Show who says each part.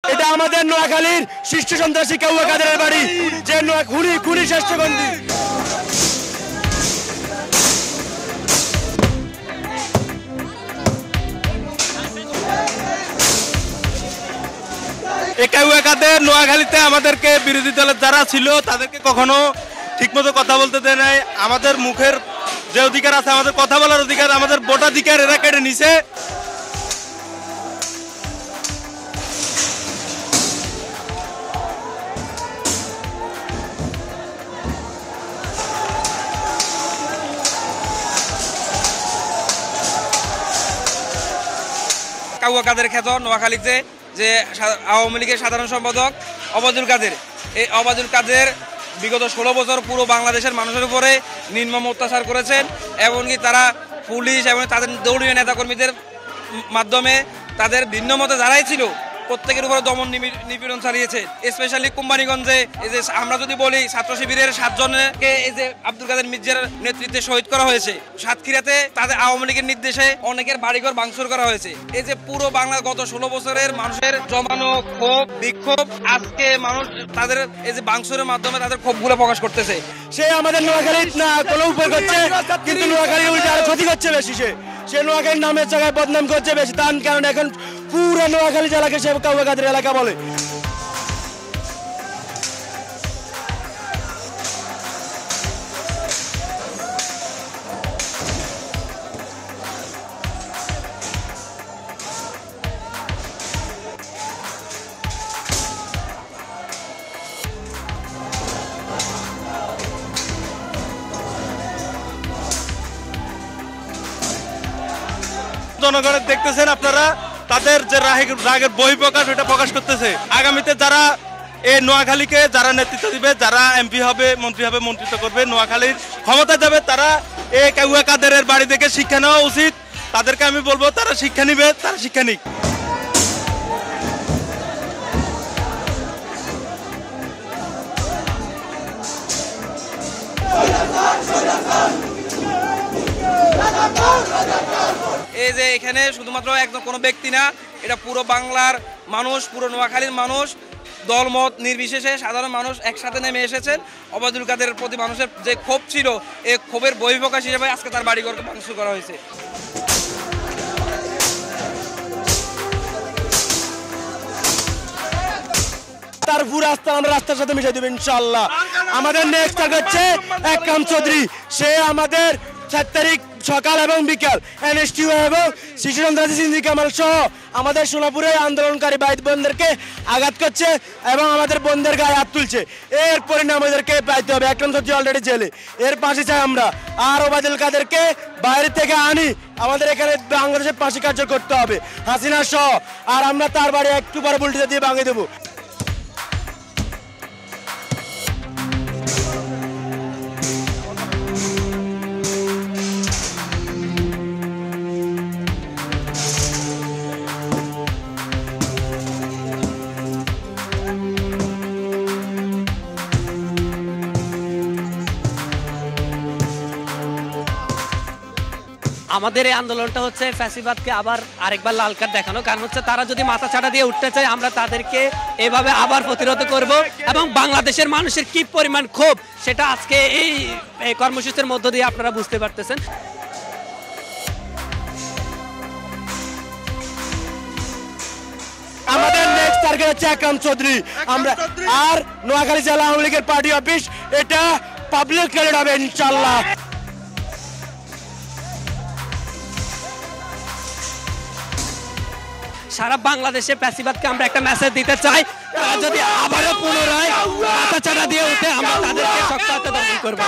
Speaker 1: এটা আমাদের নোয়াখালীর শীর্ষ সন্ত্রাসী কাউয়া কাদেরের বাড়ি, যে খুনি শ্রেষ্ঠবন্দী।
Speaker 2: এই কাউয়া কাদের নোয়াখালীতে আমাদেরকে বিরোধী দলের যারা ছিল তাদেরকে কখনো ঠিকমতো কথা বলতে দেয় নাই। আমাদের মুখের যে অধিকার আছে, আমাদের কথা বলার অধিকার, আমাদের ভোটাধিকার এরা কেড়ে নিছে।
Speaker 3: কাউয়া কাদের খ্যাত নোয়াখালীতে যে আওয়ামী লীগের সাধারণ সম্পাদক অবাদুল কাদের, এই অবাদুল কাদের বিগত 16 বছর পুরো বাংলাদেশের মানুষের উপরে নির্মম অত্যাচার করেছেন। এমনকি তারা পুলিশ এবং তাদের দলীয় নেতাকর্মীদের মাধ্যমে তাদের ভিন্ন মতে যারাই ছিল প্রত্যেকের উপরে দমন নিপীড়ন চালিয়েছে। স্পেশালি কোম্পানিগঞ্জে এই যে আমরা যদি বলি ছাত্র শিবিরের 7 জনকে এই যে আব্দুল কাদের মির্জার নেতৃত্বে শহীদ করা হয়েছে। সাতক্ষীরাতে তাদের আওয়ামী লীগের নির্দেশে অনেকের বাড়িঘর ভাঙচুর করা হয়েছে। এই যে পুরো বাংলার গত 16 বছরের মানুষের জমানো ক্ষোভ বিক্ষোভ আজকে মানুষ তাদের এই যে ভাঙচুরের মাধ্যমে তাদের ক্ষোভগুলো প্রকাশ করতেছে।
Speaker 1: সে আমাদের নোয়াখালীর না কোনো উপর করছে, কিন্তু নোয়াখালীর উল্টে আরো ক্ষতি করছে বেশি। সে নোয়াখালীর নামের জায়গায় বদনাম করছে বেশি, তার কারণ এখন পুরো নোয়াখালী জেলাকে সে কাউয়া কাদের এলাকা বলে।
Speaker 2: জনগণের দেখতেছেন আপনারা, তাদের যে রাগের বহিঃপ্রকাশ ওটা প্রকাশ করতেছে। আগামীতে যারা এই নোয়াখালীকে যারা নেতৃত্ব দিবে, যারা এমপি হবে, মন্ত্রী হবে, মন্ত্রিত্ব করবে, নোয়াখালীর ক্ষমতা যাবে, তারা এই কাউয়া কাদেরের বাড়ি থেকে শিক্ষা নেওয়া উচিত। তাদেরকে আমি বলবো তারা শিক্ষা নিবে, তারা শিক্ষা নিক।
Speaker 3: এই যে এখানে শুধুমাত্র একদম কোনো ব্যক্তি না, এটা পুরো বাংলার মানুষ, পুরো নোয়াখালীর মানুষ, দলমত নির্বিশেষে সাধারণ মানুষ একসাথে নেমে এসেছেন। অবাদুল কাদের প্রতি মানুষের যে ক্ষোভ ছিল, এই ক্ষোভের বহিঃপ্রকাশ হিসেবে আজকে তার বাড়িঘরকে ভাঙচুর করা হয়েছে।
Speaker 1: তার পুরো রাস্তা আমরা রাস্তার সাথে মিশে দেব ইনশাআল্লাহ। আমাদের নেক্সট টার্গেট হচ্ছে একরাম চৌধুরী। সে আমাদের 7 তারিখ সকাল এবং বিকাল এনএসটিউ এবং শিশু সন্ত্রাসী সিন্দি কামাল সহ আমাদের সোনাপুরে আন্দোলনকারী ভাই বোনদেরকে আঘাত করছে এবং আমাদের বোনদের গায়ে হাত তুলছে। এর পরিণাম আমাদেরকে পাইতে হবে। একরাম চৌধুরী অলরেডি জেলে, এর পাশে চাই আমরা। আর ওবায়দুল কাদেরকে বাইরে থেকে আনি আমাদের এখানে বাংলাদেশের পাশে কার্য করতে হবে হাসিনা সহ। আর আমরা তার বাড়ি একটু পরে বুলটিতে দিয়ে ভাঙিয়ে দেবো।
Speaker 4: আমাদের এই আন্দোলনটা হচ্ছে ফ্যাসিবাদকে আবার আরেকবার লাল কার্ড দেখানো। কারণ হচ্ছে তারা যদি মাথা ছাড়া দিয়ে উঠতে চায়, আমরা তাদেরকে এভাবে আবার প্রতিরোধ করব। এবং বাংলাদেশের মানুষের কি পরিমাণ ক্ষোভ সেটা আজকে এই কর্মসূচির মধ্য দিয়ে আপনারা বুঝতে পারতেছেন।
Speaker 1: আমাদের নেক্সট টার্গেট হচ্ছে একরাম চৌধুরী। আমরা আর নোয়াখালী জেলা আওয়ামী লীগের পার্টি অফিস, এটা পাবলিক টয়লেট হবে ইনশাআল্লাহ।
Speaker 4: সারা বাংলাদেশে ফ্যাসিবাদকে আমরা একটা মেসেজ দিতে চাই, তারা যদি আবারও পুনরায় মাথা ছাড়া দিয়ে উঠে আমরা তাদেরকে শক্ত হাতে দমন করব।